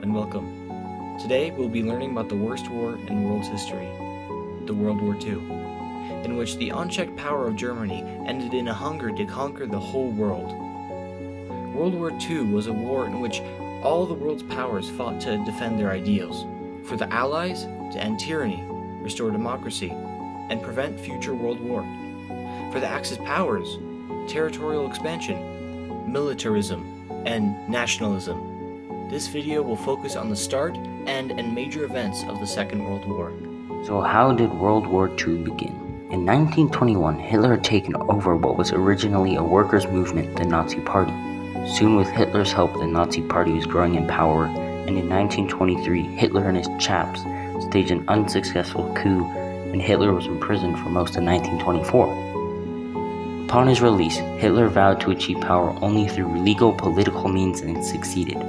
and welcome. Today we'll be learning about the worst war in world's history, the World War II, in which the unchecked power of Germany ended in a hunger to conquer the whole world. World War II was a war in which all the world's powers fought to defend their ideals, for the Allies to end tyranny, restore democracy, and prevent future world war. For the Axis powers, territorial expansion, militarism, and nationalism. This video will focus on the start, end, and major events of the Second World War. So how did World War II begin? In 1921, Hitler had taken over what was originally a workers' movement, the Nazi Party. Soon, with Hitler's help, the Nazi Party was growing in power, and in 1923, Hitler and his chaps staged an unsuccessful coup, and Hitler was imprisoned for most of 1924. Upon his release, Hitler vowed to achieve power only through legal political means, and succeeded.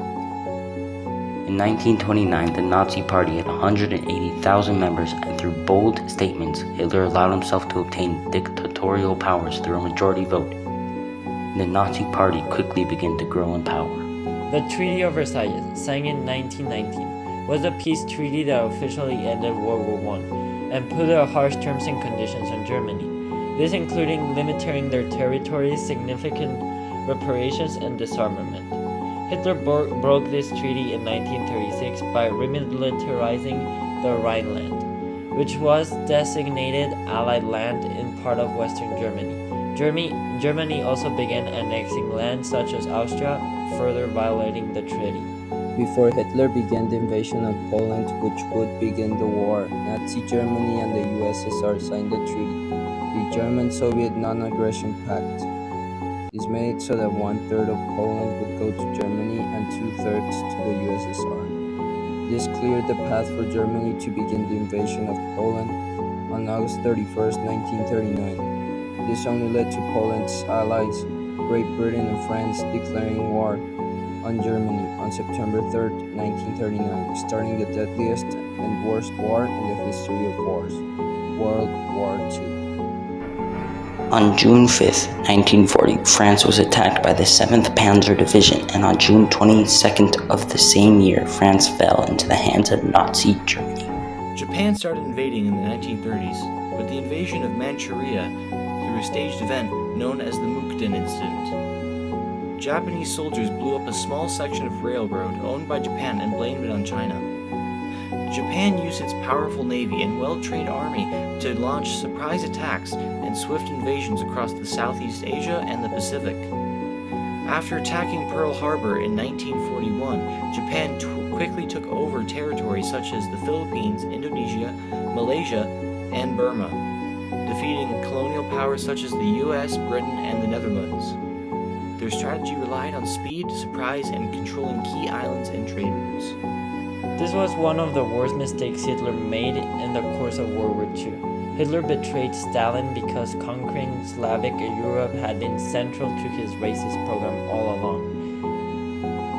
In 1929, the Nazi Party had 180,000 members, and through bold statements, Hitler allowed himself to obtain dictatorial powers through a majority vote. The Nazi Party quickly began to grow in power. The Treaty of Versailles, signed in 1919, was a peace treaty that officially ended World War I and put harsh terms and conditions on Germany. This included limiting their territory, significant reparations, and disarmament. Hitler broke this treaty in 1936 by remilitarizing the Rhineland, which was designated Allied land in part of Western Germany. Germany also began annexing lands such as Austria, further violating the treaty. Before Hitler began the invasion of Poland, which would begin the war, Nazi Germany and the USSR signed the treaty, the German-Soviet Non-Aggression Pact. This made it so that 1/3 of Poland would go to Germany and 2/3 to the USSR. This cleared the path for Germany to begin the invasion of Poland on August 31st, 1939. This only led to Poland's allies, Great Britain and France, declaring war on Germany on September 3rd, 1939, starting the deadliest and worst war in the history of wars, World War II. On June 5, 1940, France was attacked by the 7th Panzer Division, and on June 22nd of the same year, France fell into the hands of Nazi Germany. Japan started invading in the 1930s, with the invasion of Manchuria through a staged event known as the Mukden Incident. Japanese soldiers blew up a small section of railroad owned by Japan and blamed it on China. Japan used its powerful navy and well-trained army to launch surprise attacks and swift invasions across the Southeast Asia and the Pacific. After attacking Pearl Harbor in 1941, Japan quickly took over territories such as the Philippines, Indonesia, Malaysia, and Burma, defeating colonial powers such as the US, Britain, and the Netherlands. Their strategy relied on speed, surprise, and controlling key islands and trade routes. This was one of the worst mistakes Hitler made in the course of World War II. Hitler betrayed Stalin because conquering Slavic Europe had been central to his racist program all along.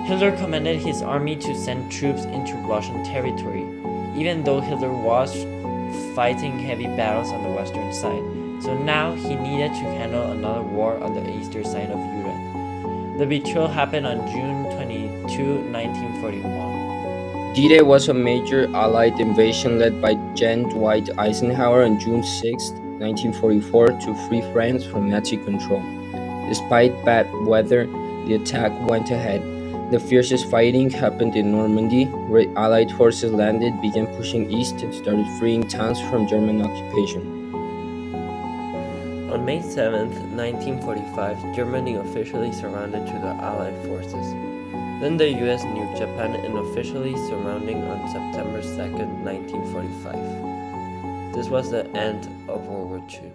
Hitler commanded his army to send troops into Russian territory, even though Hitler was fighting heavy battles on the western side. So now he needed to handle another war on the eastern side of Europe. The betrayal happened on June 22, 1941. D-Day was a major Allied invasion led by Gen. Dwight Eisenhower on June 6, 1944, to free France from Nazi control. Despite bad weather, the attack went ahead. The fiercest fighting happened in Normandy, where Allied forces landed, began pushing east, and started freeing towns from German occupation. On May 7, 1945, Germany officially surrendered to the Allied forces. Then the US nuked Japan and officially surrounding on September 2, 1945. This was the end of World War II.